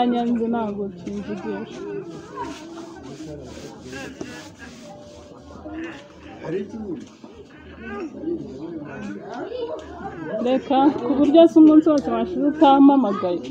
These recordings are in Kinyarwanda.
yaranyanze ntabwo kimvugisha. Reka ku buryo se umunsi wose washize utampamagaye.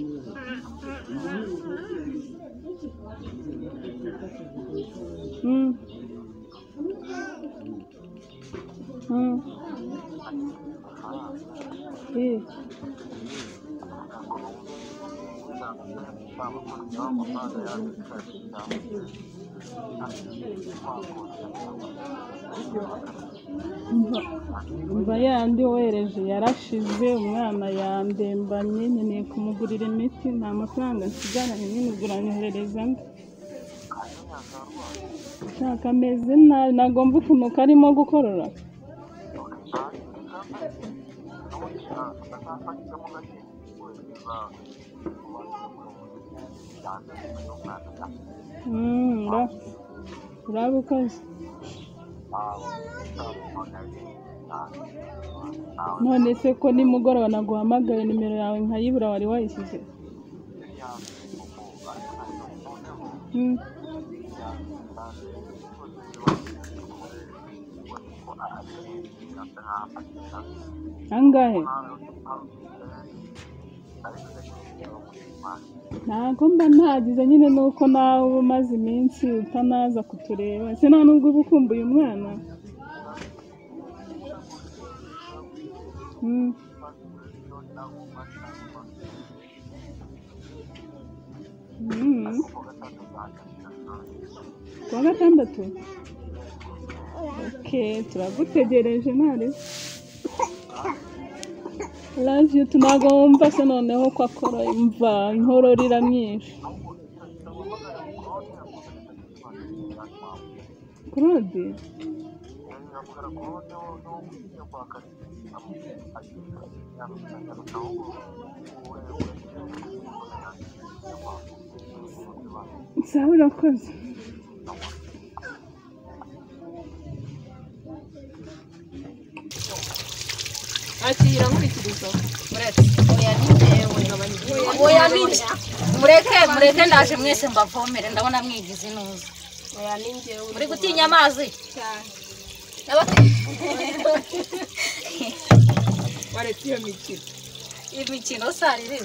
Umva yandi wohereje yarashize, umwana yandembanye, nkeneye kumugurira imiti, nta mafaranga nsigaranye, nyine uranyoherereza nde? Shaka ameze nabi, nagomba ukuntu karimo gukorora. Uraba ukoze. None se ko nimugoroba naguhamagaye nimero yawe nkayibura wari wayishyize? Angahe? Ntabwo mba ntagize nyine nuko nawe umaze iminsi utanaza kutureba. Se nta nubwo uba ukumbuye umwana? Kuwa gatandatu? Okay, turagutegereje ntari. Love you, tunago wumva se noneho ko akora imva inkororira myinshi. Claude? Sawa urakoze. Akira nkurikirizo. Oya ninjye. Mureke ndaje mwese mbavomere ndabona mwigize inuza. Oya ninjye. Muri gutinya amazi? Cyane. Waretse iyo mikino. Imikino sarire.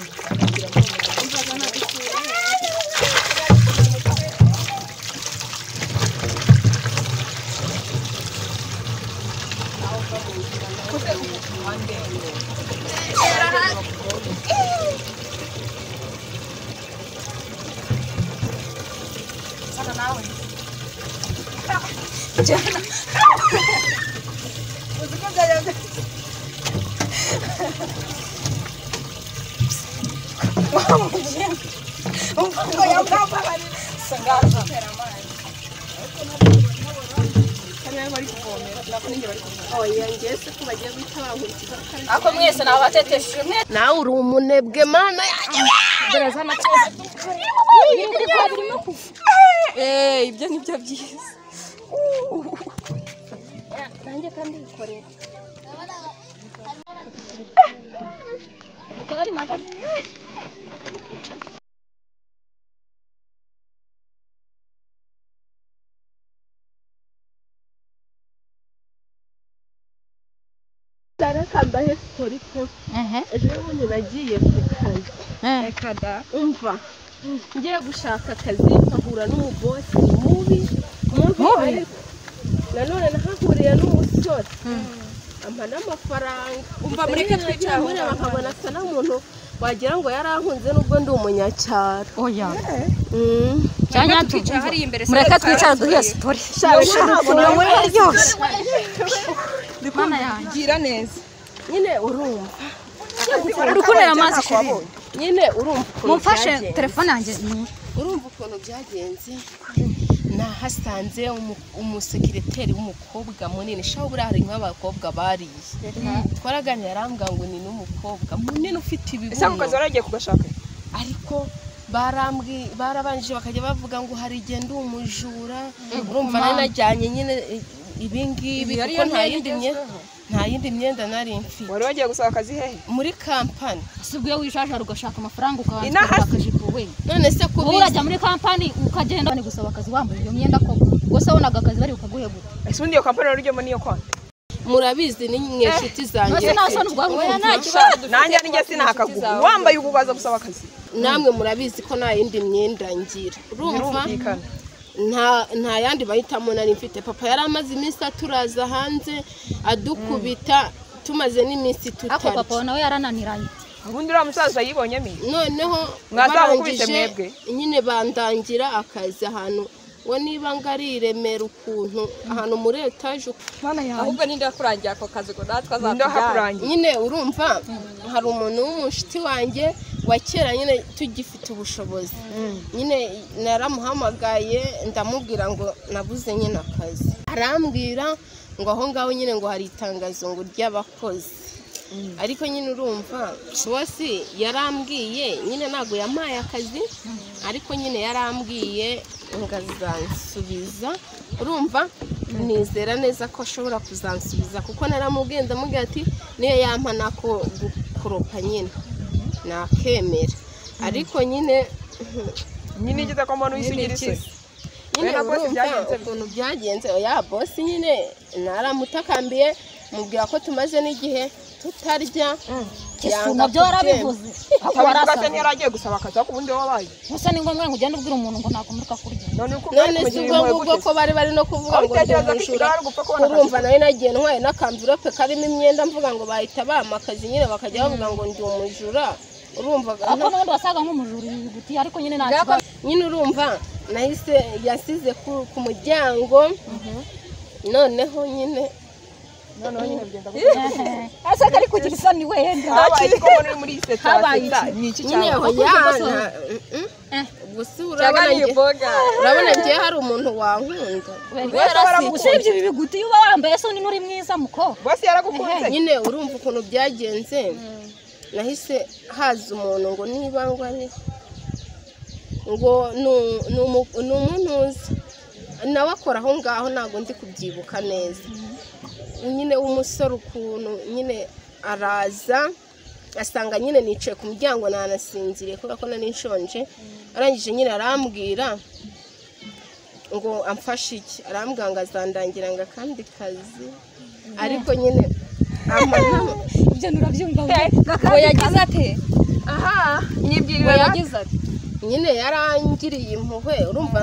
Sana nawe. Jana. Uzikoza yangu. Umfungo ya baba bari sangaza. Oya ngese ko bagiye gutabanguriza. Ako mwese nabateteshe mwe. Nawe uri umunebwe mana yanjye. Beraza amacyose. Ibyo nibyo byiza. Nanjye kandi bikorera. Kambaye story ko ejo bundi nagiye ku kazi ekada umva ngiye gushaka akazi nkahura n'umubosi mubi nanone nahahuriye n'umusore ampa n'amafaranga Umva mureke twicara bakabona asa n'umuntu wagira ngo yarankunze nubwo ndi umunyacyaro. Oya. Cyanya twicara hari imbere se. Mureke twicara duhe story. Ntabwo muri ryose. Mana yangira neza. Nyine urumva. Urukunera amazi shiri. Nyine urumva. Mumfashe telefone yanjye. Urumva ukuntu byagenze. Nahasanze umusekireteri w'umukobwa munini shaho burari nk'abakobwa bariye. Twaraganira arambwa ngo ni n'umukobwa munini ufite ibibuno. Ese akazi waragiye kugashaka? Ariko barabanje bakajya bavuga ngo hari igenda umujura. Urumva najyanye nyine ibingibi kuko nta yindi myenda nari mfite. Wari wagiye gusaba akazi hehe? Muri kampani. Sibwiye wishaje ugashaka amafaranga ukabanza akajipo. we none se wowe urajya muri kampani ukagenda bane gusaba akazi wambaye iyo myenda ko gusa wonaga akazi bari ukaguhe gute ese undi iyo kampani urujyemo niyo konti murabizi ni mweshiti zanjye nose nasona ubwo nanjye ninjye sinakaguha wambaye ugubaza gusaba akazi namwe murabizi ko nta yindi myenda ngira urumva nta yandi bahitamo nari mfite papa yari amaze iminsi aturaza hanze adukubita tumaze n'iminsi tutarya ako papa nawe yarananiranye ubundi uriya musaza yibonyemo noneho mwazamukubise mwebwe nyine bandangira akazi ahantu we niba ngari iremera ukuntu ahantu muri etaje ahubwo ninde yakurangiye ako kazi ngo natwe ndahakurangiye nyine urumva hari umuntu w'umushiti wanjye wa kera nyine tugifite ubushobozi nyine naramuhamagaye ndamubwira ngo nabuze nyine akazi arambwira ngo aho ngaho nyine ngo hari itangazo ngo ry'abakozi ariko nyine urumva bose yarambwiye nyine ntabwo yampaye akazi ariko nyine yarambwiye ngazansubiza urumva nizera neza ko ashobora kuzansubiza kuko naramubwiye ndamubwira ati niyo yampa nako gukoropa nyine nakemera ariko nyine igeze ko mbona uyisugira ise nyine urumva ukuntu byagenze ya bosi nyine naramutakambiye mubwira ko tumaze n'igihe tutarya nabyo warabivuze akabivuga se ntiyaragiye gusaba akazi ariko ubundi wabaye gusa ni ngombwa ngo ugende ubwira umuntu ngo ntakumurika kurya none si ubwo ko bari no kuvuga ngo ndumujura urumva nawe nagiye ntwaye n'akamvirope karimo imyenda mvuga ngo bahita bampa akazi nyine bakajya bavuga ngo ndi umujura urumva ariko n'ubundi wasaga nk'umujura ibiguti ariko nyine nta kibazo nyine urumva nahise yasize ku muryango noneho nyine bigenda ase kari kugira isoni wenda habaye ko muri muri seta ni iki nyine aho yana gusa urabona ngiye hari umuntu wankunda usibye ibi biguti iyo uba wambaye se ni uri mwiza muko bose yaragukunze nyine urumva ukuntu byagenze nahise haza umuntu ngo niba ngo ari ngo ni umuntu uzi nawe akora aho ngaho ntabwo ndi kubyibuka neza nyine w'umusore ukuntu nyine araza asanga nyine nicaye ku muryango nanasinziriye kubera ko nari nshonje arangije nyine arambwira ngo amfashe iki arambwira ngo azandangira ngo akandi kazi ariko nyine ibyo nurabyumva ngo yagize ate aha nyibwirira yagize ate nyine yarangiriye impuhwe urumva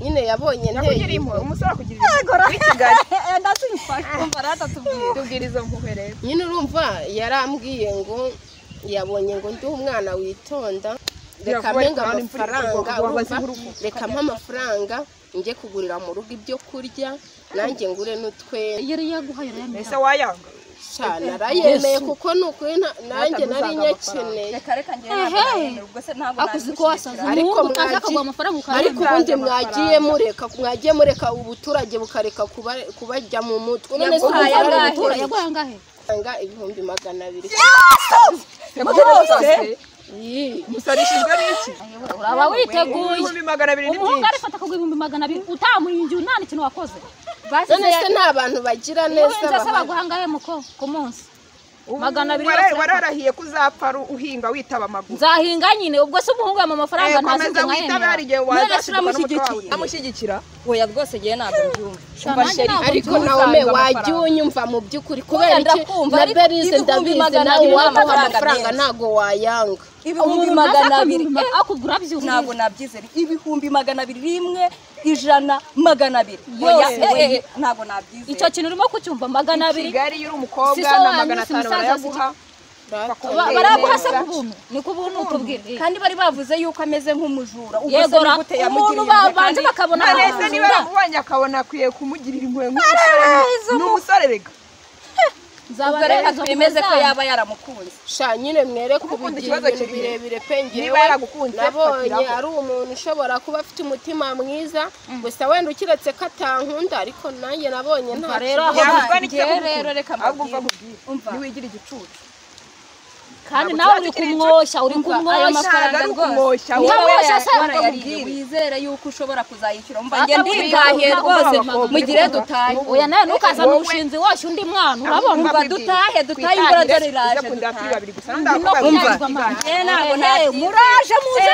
nyine yabonye nteye impuhwe umusore akugirira impuhwe Kigali ndasimfasha umva rata tubwira izo mpuhwe rero nyine urumva yarambwiye ngo yabonye ngo ndi umwana witonda reka mpenga amafaranga reka mpa amafaranga njye kugurira mu rugo ibyo kurya nanjye ngure n'utwe yari yaguhaye ese wayanga cyane arayemeye kuko nukuri nanjye nari nyakeneye reka ngene ubwo se ntabwo akuzi ko wasaze ariko ukaza kugwa amafaranga ariko ubundi mwagiye mureka ubuturage bukareka kubajya mu mutwe none se yaguhaye angahe ibihumbi 200 musarishijwe n'iki uraba witeguye ibihumbi 200 ni umuhungu arifata ku ibihumbi 200 utamuhingiye nta n'ikintu wakoze none se nta bantu bagira neza basaba guhangaye muko ku munsi 200 wararahiye kuzapfa uhinga witaba amaguru nzahinga nyine ubwo se umuhungu yama amafaranga ntazinze nkayemera amushyigikira oya rwose giye ntabwo mbyumva ariko nawe wajya unyumva mu by'ukuri kubera iki na Berize ndabizi nawe wamuha amafaranga ntago wayanga ibihumbi 200 akugura byumva ntabwo nabyizera ibihumbi 200 rimwe 100 200 oya ntabwo nabyizera icyo kintu urimo kucyumva 200 Kigali yuri umukobwa na 500 barayaguha baraguha se ku buntu ni ku buntu tubwire kandi bari bavuze yuko ameze nk'umujura ubwo gute yamugiriye babanze bakabona nese niba yamubonye akabona akwiye kumugirira impuhwe nk'umusore n'umusore rega zabareka twemeze ko yaba yaramukunze sha nyine mwere kubigira ibintu birebire pengeye nabonye ari umuntu ushobora kuba afite umutima mwiza gusa wenda ukiretse ko atankunda ariko nanjye nabonye nta rero reka mbabwire umva niwigira igicucu kandi nawe uri kumwoshya aya mafaranga ari kumwoshya Nkamwoshya se wizere yuko ushobora kuzayishyura umva nge ndigahiye rwose mugire dutahe oya nawe ntukazane umushinzi wose undi mwana urabona umva dutahe imvura dore iraje muraje muze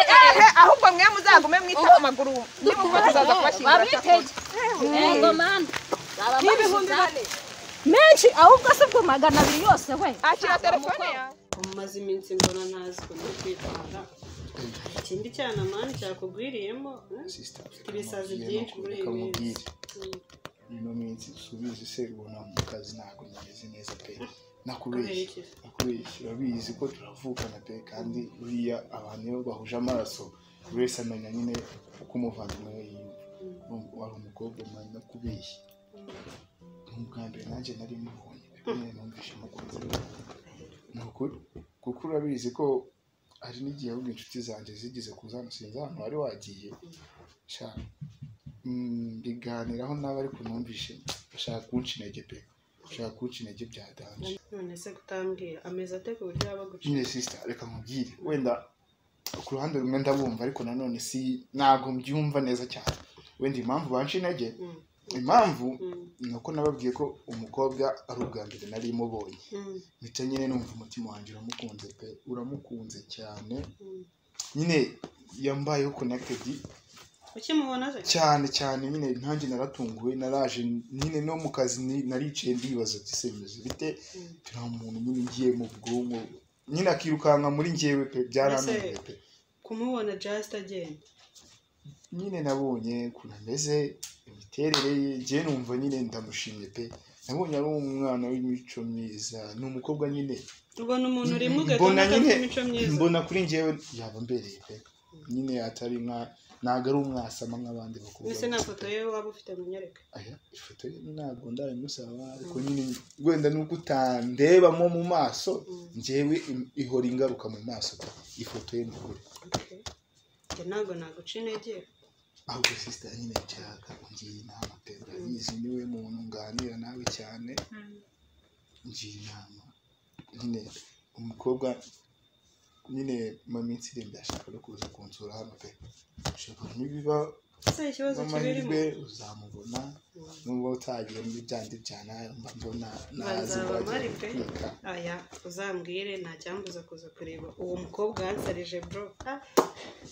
ahubwo mwe muzagume mwita amaguru nimuva tuzaza kubashyingura ego man n'ibihumbi bane menshi ahubwo se bwo 200 yose we akira telefone yawe umaze iminsi mbona ntazi ko ndi kwitwara ikindi cyana mani cyakugwiriyemo ibisazi byinshi muri ibi bintu ino minsi subize se ubona mu kazi ntabwo nimeze neza pe nakubeshye urabizi ko turavukana pe kandi uriya abantu iyo bahuje amaraso buri wese amenya nyine uko umuvandimwe we yiyumva wari umukobwa mwana nakubeshye n'ubwa mbere nanjye nari mubonye nyine numvise umukunzi we kuko urabizi ko hari n'igihe ahubwo inshuti zanjye zigize kuzamusinza hano wari wagiye biganiraho nawe ariko numvise bashaka kunca intege pe bashaka kunca intege bya danje none se kutambwira ameze ate ku buryo yaba guca nyine sister reka nkubwire wenda ku ruhande rumwe ndabumva ariko nanone si ntabwo mbyumva neza cyane wenda impamvu banca intege impamvu ni uko nababwiye ko umukobwa ari ubwa mbere nari mubonye mpita nyine numva umutima wanjye uramukunze pe uramukunze cyane nyine yambayeho connected ukimubona se cyane nyine ntanjye naratunguwe naraje nyine no mu kazi naricaye ndibaza ati se bimeze bite turi umuntu nyine ngiye mu bwonko nyine akirukanka muri njyewe pe byarananiye pe kumubona just agenda nyine nabonye ukuntu ameze imiterere ye njye numva nyine ndamushimye pe nabonye ari umwana w'imico myiza ni umukobwa nyine ubona umuntu uri mugakana imico myiza mbona kuri njyewe yaba mbereye pe nyine atari ntago ari umwasama nk'abandi bakobwa ese nta foto ye waba ufite munyereka aya ifoto ye ntabwo ndayimusaba ariko nyine wenda nuko utandebamo mu maso njyewe ihora ingaruka mu maso pe ifoto ye n'ukuri ntabwo naguca intege ahubwo sister nyine nshaka ngiye inama pe urabizi niwe muntu nganira nawe cyane ngiye inama nyine umukobwa nyine mu minsi iri imbere ashaka no kuza kunsura hano pe ashaka nibiba ikibazo kirimo uzamubona nubwo utagiye muri byandi byana mbona nazi aya uzambwire nta cyambuza kuza kureba uwo mukobwa yansarije bro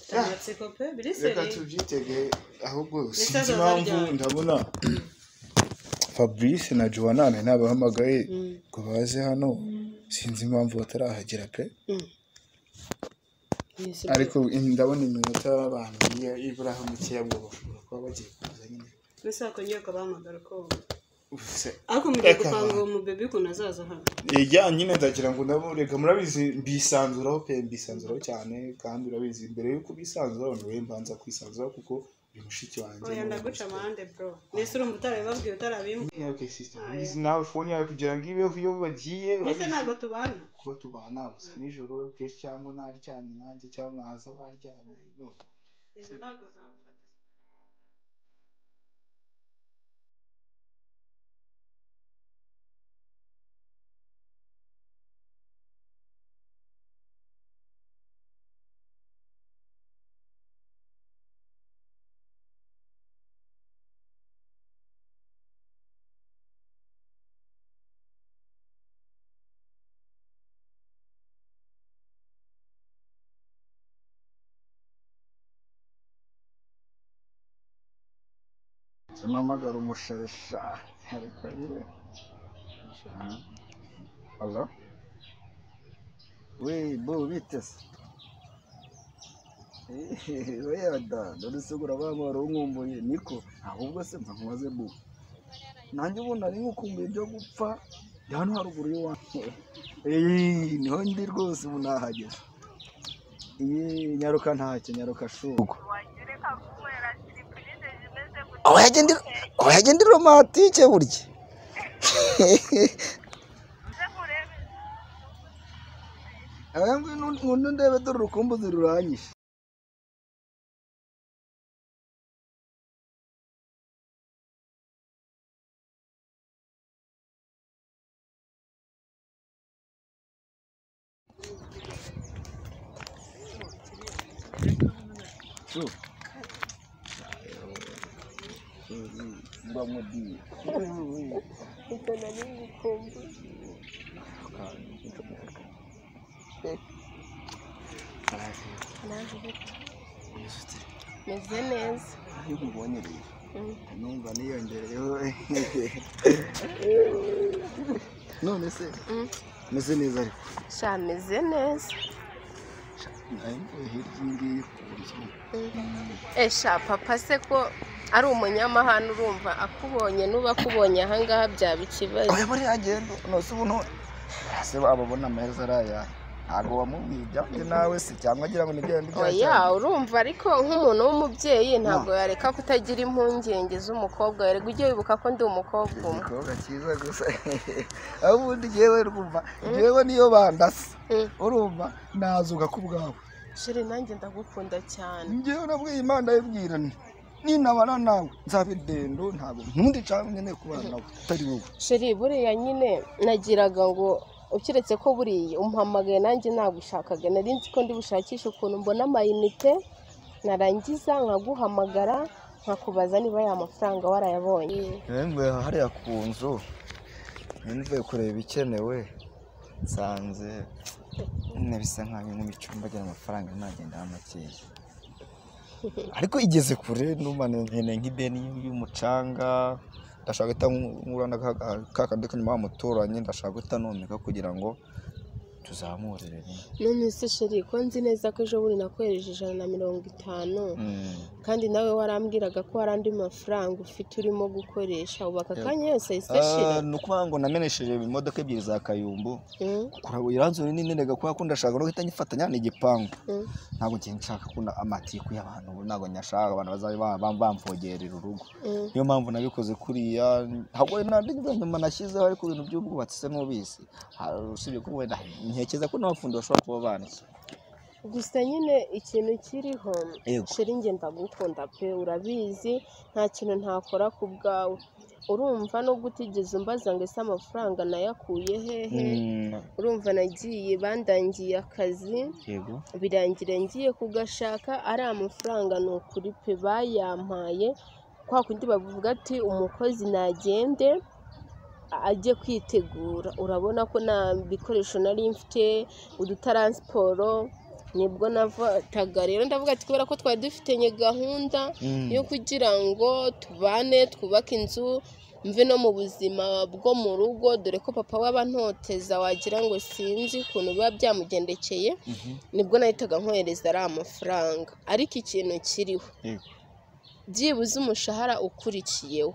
tamatsiko pe biriseri reka tubyitege ahubwo sinzi impamvu ndabona Fabrice na Joanna nabahamagaye ngo baze hano sinzi impamvu batarahagera pe ariko ndabona iminota abantu iburaho mukeya bwo bashobora kuba bagiye kuza nyine mbese wakongera ukabahamagara ko ariko mugiye gupanga uwo mubebe ukuntu azaza hano nyine ndagira ngo nabo reka murabizi mbisanzuraho pe mbisanzuraho cyane kandi urabizi mbere yuko bisanzuraho niwe mbanza kwisanzuraho kuko uri mushiki wanjye oya ndaguca amande bro nese urumva utarabibabwiye utarabimbwiye okay sister izi nawe phone yawe kugira ngo ibeho iyo bagiye nese ntabwo tubana kuba tubana gusa nijoro kenshi cyangwa nari cyane nanjye cyangwa nkaza baryamye izo ntabwo zamufata Namagara umushesha ariko yire Hello we bo bitese oya da dore segura bamara umwumbuye niko ahubwo se mva nkoze bu nanjye ubona ari ngukumbuye byo gupfa hano haruguru y'uwanjye niho ndi rwose ubu nahageze nyaruka ntacyo nyaruka shugo wagenda romantique burya ngwino ndebe dore urukumbuzi ruranyishe Mbamudi. Ikona n'ibikombe. Meze neza. Iyo ubonye rero. Numva niyongereyeho. None se meze neza ariko. Sha meze neza. Esha papa se ko ari umunyamahano urumva akubonye nuba akubonye ahangaha byaba ikibazo. Oya bari agenda nose ubu se ababona ameza araya ntago wamubwija nawe se cyangwa agira ngo nigende bya. Oya urumva ariko nk'umuntu w'umubyeyi ntago yareka kutagira impungenge z'umukobwa yarega ujye wibuka ko ndi umukobwa umwe. Umukobwa cyiza gusa abundi yewe urumva yewe niyo bandase urumva nazuga ku bwawe. Shiri nanjye ndagukunda cyane. Ngewe nabwiye Imana yibwirane ninabana nawe nzabidendo ntago ntundi cyangwa nyene kubana nawe utari wowe. Shiri buriya nyine nagiraga ngo ukiretse ko buriya umpamagaye nanjye nagushakaga nari nzi ko ndi bushakisha ukuntu mbona amayinite narangiza nkaguhamagara nkakubaza niba ya mafaranga warayabonye. Yemwe hariya ku nzu nimvuye kureba ikenewe nsanze nabisa nkayo n'imicumba agira amafaranga nagenda amakeya ariko igeze kure numane nkene nk'ideni y'umucanga ndashaka gutangurana kakandika nyuma mutoranye ndashaka gutanumika kugira ngo tuzamurire. None se Sheri ko nzi neza ko ejo buri nakwereje 150 kandi nawe warambwiraga ko hari andi mafaranga ufite urimo gukoresha ubaka kanya yose isashira. Nukuvuga ngo namenesheje imodoka ebyiri za Kayumbu kurabo iranzure nini nega kwa kunda shaka no gihita nyifatanya n'igipangu ntabwo nshaka kuna amatiku y'abantu ntabwo nyashaka abantu bazabe bamvogerera urugo niyo mpamvu nabikoze kuriya ntabwo nandi nyuma nashyizeho ariko ibintu by'ubwubatsi se n'ubisi usibye ko wenda nkekeza ko n'abafundi bashobora kuba baniki gusa nyine ikintu kiriho Sheri nge ndagukunda pe urabizi nta kintu ntakora ku bwawe urumva no gutigeze umbaza ngo ese amafaranga nayakuye hehe urumva nagiye bandangiye akazi birangira ngiye kugashaka ari amafaranga no kuri pe bayampaye kwa kundi bavuga ati umukozi nagende ajye kwitegura urabona ko na bikoresho nari mfite udutaransiporo nibwo navataga rero ndavuga ati kubera ko twari dufitanye gahunda yo kugira ngo tubane twubake inzu mve no mu buzima bwo mu rugo dore ko papa w'abantoteza wagira ngo sinzi ukuntu biba byamugendekeye nibwo nahitaga nkohereza ari amafaranga ariko ikintu kiriho byibuze umushahara ukurikiyeho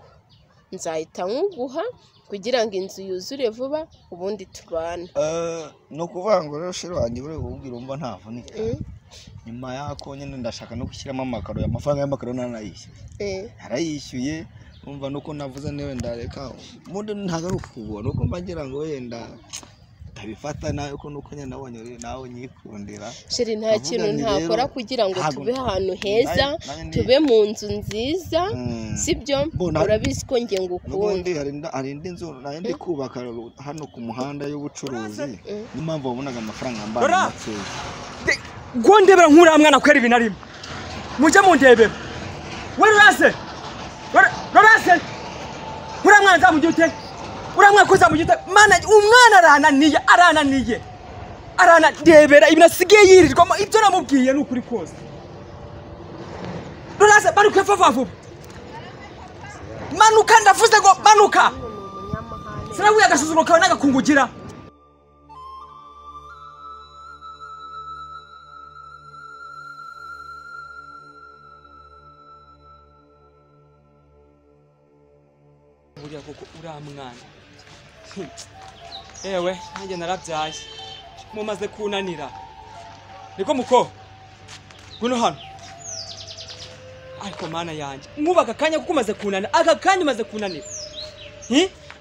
nzahita nkuguha kugira ngo inzu yuzure vuba ubundi tubane. No kuvuga ngo rero Sheri wanjye uri ubwira umva ntavunika nyuma yako nyine ndashaka no gushyiramo amakaro y'amafaranga y'amakaro nanayishyuye yarayishyuye umva nuko navuze newe ndareka mundi ntago ari ukubona nuko mbagira ngo wenda tabifata nayo ko nuko nyine nabonye nawe nyikundira. Sheri nta kintu ntakora kugira ngo tube ahantu heza tube mu nzu nziza sibyo urabizi ko nge ngukunda hari indi nzu nandi kubaka hano ku muhanda y'ubucuruzi n'impamvu wabonaga amafaranga mbana makeya ngo ndebera nkura mwana kwera ibintu arimo mujye mu ndebera werase nkura mwana nzamugite uramwa kuza mugite mana umwana arananiye debera ibintu asigaye yirirwamo ibyo namubwiye n'ukuri kose rurase baruke vuba manuka ndavuze ngo manuka sinabuye agasuzuma kawe n'agakungugira buriya koko uramwana ewe nanjye narabyaye mumaze kunanira niko muko guno hano ariko mana yanjye mwubaka kanya kuko umaze kunanira aka kanya umaze kunanira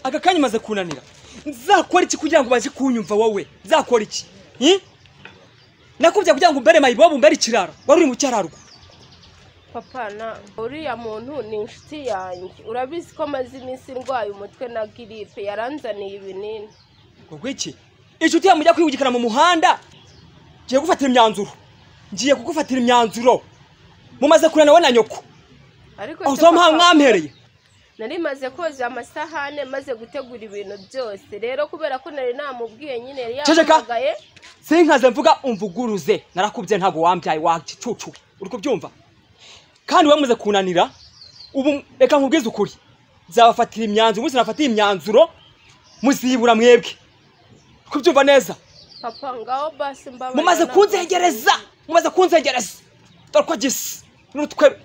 aka kanya umaze kunanira nzakora iki kugira ngo baje kunyumva wowe nzakora iki nakubye kugira ngo umbere mayibobo umbere ikiraro wari uri mu cyararwo papa na uriya muntu ni inshuti yanjye urabizi ko amaze iminsi ndwaye umutwe na giripe yaranzaniye ibinini ngo iki inshuti yamujya kwihugikana mu muhanda giye gufatira imyanzuro ngiye kugufatira imyanzuro mumaze kurana we na nyoko ariko aho uzampa mwampereye nari maze koza amasahane maze gutegura ibintu byose rero kubera ko nari namubwiye nyine yari yahamagaye sinkaze mvuga umvuguruze narakubye ntago wambyaye wagicucu uri kubyumva kandi we muze kunanira ubu reka nkubwize ukuri zabafatira imyanzuro muzi nafatira imyanzuro muzibura mwebwe kubyumva neza papa ngaho basi mbaba mumaze kunzegereza dore ko gisi n'utwe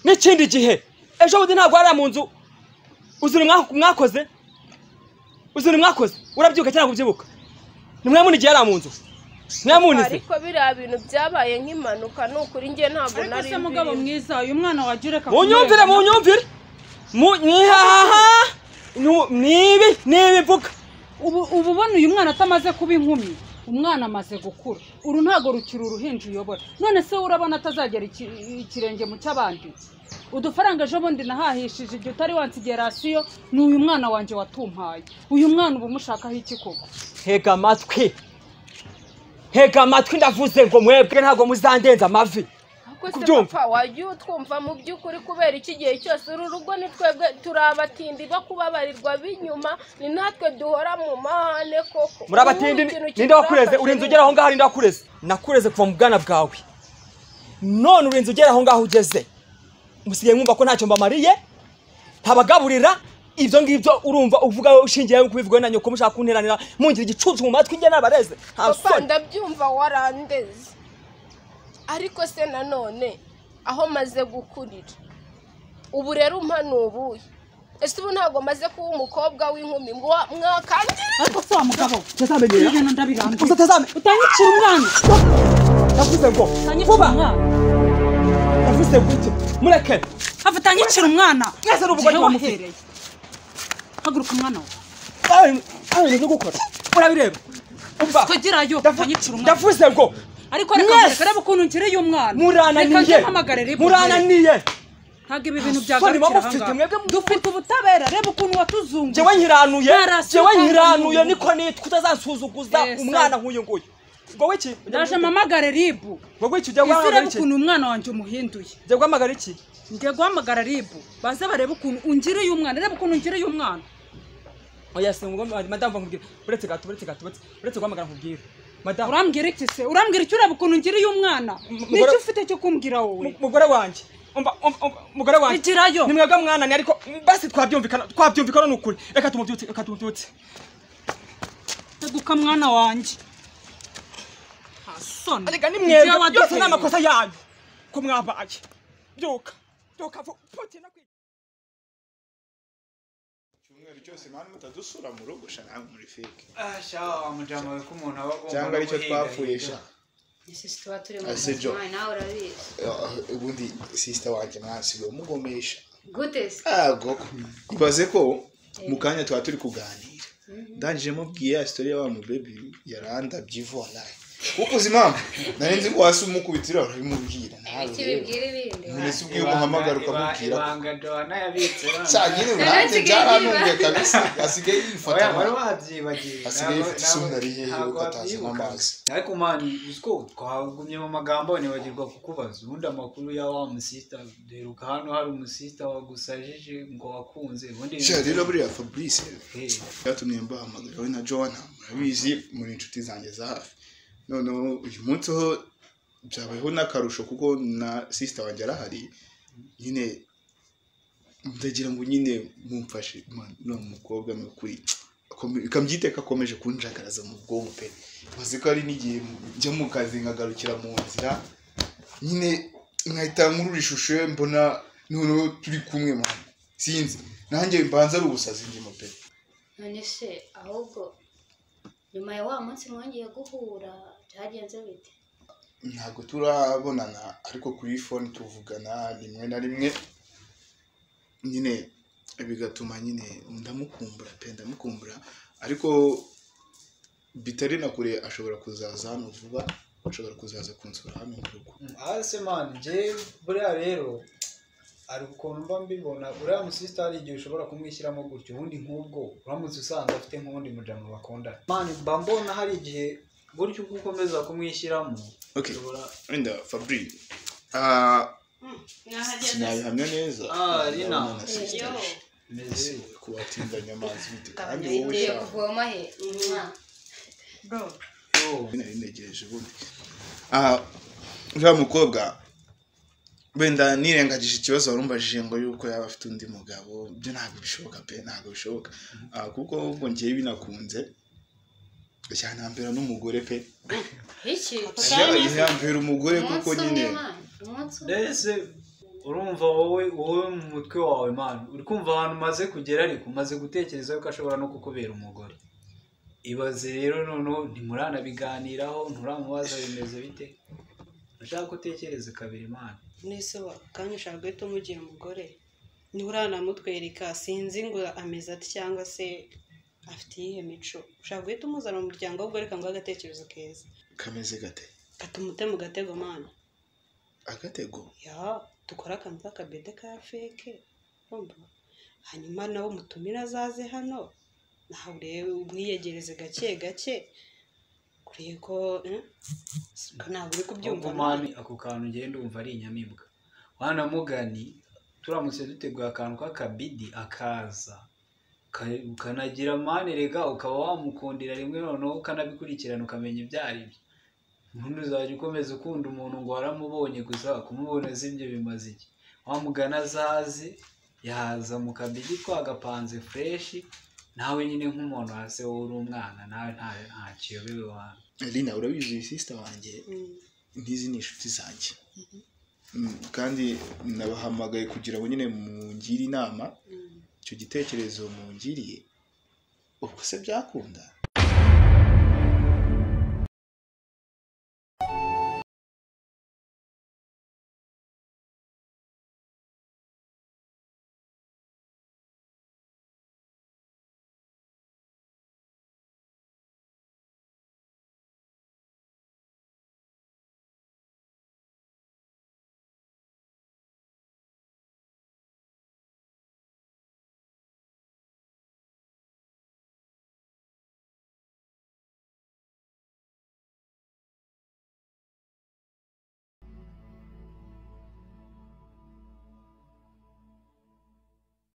n'ikindi gihe ejo bundi ntabwo ari mu nzu uzuri mwakoze urabyuka cyangwa kubyibuka nimwe munigiye ari mu nzu mwamunize ariko biriya bintu byabaye nk'impanuka n'ukuri ngiye ntabwo nari ariko se mugabo mwiza uyu mwana wagira ka munyumvire nibi mvuga ubu bona uyu mwana atamaze kuba inkumi umwana amaze gukura uru ntago rukiri uruhinja uyobora none se urabona atazagera ikirenge mu cy'abandi udufaranga ejo bundi nahahishije igihe utari wansigiye rasiyo ni uyu mwana wanjye watumpaye uyu mwana uba umushakaho iki koko hega amatwi ndavuze ngo mwebwe ntabwo muzandenza amavi kubyumva wagiye utwumva mu by'ukuri kubera iki gihe cyose uru rugo ni twebwe turabatindi bakubabarirwa b'inyuma ni natwe duhora mu mahane koko murabatindi ninde wakureze urinze ugera aho ngaho ninde wakureze nakureze kuva mu bwana bwawe none urinze ugera aho ngaho ugeze musigiye mwumva ko ntacyo mbamariye ntabagaburira ibyo ngibyo urumva uvuga ushingiye kubivuga na nyoko mushaka kunteranira mungira igicucu mu matwi nge nabareze papa ndabyumva warandeze ariko se nanone aho maze gukurira ubu rero umpanubuye ese ubu ntabwo maze kuba umukobwa w'inkumi mwakandi ariko se wa mugabo utazamenyera ibintu ndabirambiye utanyicira umwana ndavuze ngo vuba ndavuze gute mureke utanyicira umwana mwese n'ubugore wamuhereye haguruka umwana wawe aho gukora urabireba umva twegerayo utanyicira umwana ndavuze ngo ariko reka ukuntu nkiriye umwana murananiye ntabwo ibi bintu byagarukira ahangaha dufite ubutabera reba ukuntu watuzungu jewe nkiranuye niko nitwa utazansuzuguza umwana nk'uyu nguyu ngo wiki ndaje mpamagare ribu ngo wiki ujya guhamagara iki ukuntu umwana wanjye umuhinduye ujya guhamagara iki ngiye guhamagara ribu baze barebe ukuntu ungiriye umwana reba ukuntu ungiriye umwana oya se ngo madame nkubwire uretse guhamagara nkubwire madame urambwira iki se urambwira icyo ureba ukuntu ngiriye umwana nicyo ufite cyo kumbwira wowe mugore wanjye umugore wanjye igirayo ni mwebwe mwana ni ariko basi twabyumvikana n'ukuri reka tumubyutse teguka mwana wanjye hasoni reka ni mwebwe byose ni amakosa yanyu ko mwabaye byuka puti na cyumweru cyose mwana mutadusura mu rugo sha nawe muri fake shawa mujama we kumuntu abagomba cyangwa aricyo twapfuye sha sister turi mu mwana nawe urabizi ubundi sister wanjye mwasiwe mugomesha gute goko ibaze ko mu kanya twa turi kuganira ndangije mubwiye ya story ya wa mu baby yaranda byivola kuko uzimama narenze ko wasi umukubitira urabimubwira nawe ikibibwira ibindi nese ubwiye umuhamagara ukamubwira ibanga Joana yabitse cyanyine urate byaranunge kabisa asigaye yifata wari wabyibagiye asigaye ifite isura rihe ugataza amazi ariko man usko twagumye mu magambo nibagirwa kukubaza ubundi amakuru ya wa musista deruka hano hari umusista wagusajije ngo wakunze ubundi rero buriya Fabrice yatumye mbahamagara we na Joana murabizi muri inshuti zanjye za hafi none uyu munsi ho byabayeho n'akarusho kuko na sister wanjye arahari nyine ndagira ngo nyine mumfashe no mukobwa n'ukuri kambyiteka akomeje kunjagaraza mu bwonko pe maze ko ari n'igihe njya mu kazi nkagarukira mu nzira nyine nkahita nkurura ishusho mbona none turi kumwe mwana sinzi nanjye mbanza ari ubusazi ndimo pe none se ahubwo nyuma ya wa munsi mwongeye guhura byagenze bite ntabwo turabonana ariko kuri phone tuvugana rimwe na rimwe nyine bigatuma nyine ndamukumbura ariko bitari na kure ashobora kuzaza hano vuba ashobora kuzaza kunsura hano mu rugo ase man je buriya rero ari ukuntu mba mbibona uriya musista hari igihe ushobora kumwishyiramo gutyo ubundi nk'ubwo uramutse usanga afite nk'ubundi mujama bakundana man mba mbona hari igihe gutyo uko ukomeza kumwishyiramo Okay. Wenda Fabri sinabihamya neza Rina meze kubatindanya amazi bite kandi Ngiye wowe sha kuvoma he nari negereje ubundi uriya mukobwa wenda nirengagije ikibazo warumbajije ngo yuko yaba afite undi mugabo byo ntabwo bishoboka pe ntabwo bishoboka kuko ubwo ngiye binakunze cyanambera n'umugore pe iki yambera umugore kuko nyine ndetse urumva wowe mu mutwe wawe man uri kumva ahantu umaze kugera ariko umaze gutekereza yuko ashobora no kukubera umugore ibaze rero noneho ntimuranabiganiraho nturamubaza bimeze bite ushaka utekereze kabiri man nese kandi ushaka guhita umugira umugore nturanamutwereka sinzi ngo ameze ati cyangwa se afite iyihe mico ushaka guhita umuzana mu muryango w'ubwo reka ngo agatekerezo keza kameze gate gatumute mu gatego mana agatego ya dukora akantu k'akabede ka feke hanyuma nawe umutumira azaze hano nawe urebe umwiyegereze gake gake kuriye ko ntabwo uri kubyumva mani ako kantu ngenda umva ari inyamibwa wanamugani turamutse duteguye akantu k'akabidi akaza ukanagira mani rega ukaba wamukundira rimwe noneho ukanabikurikirana ukamenya ibyo ari byo ubundi uzajya ukomeza ukunda umuntu ngo waramubonye gusa kumubona zibyo bimaze iki wamugana azaze yaza mu kabidi twagapanze fureshi nawe nyine nk'umuntu hasi wowe uri umwana nawe nta kiyobewe wanyu Lina urabizi sister wanjye ntizi ni inshuti zanjye kandi nabahamagaye kugira ngo nyine mungire inama icyo gitekerezo mungiriye ubwo se byakunda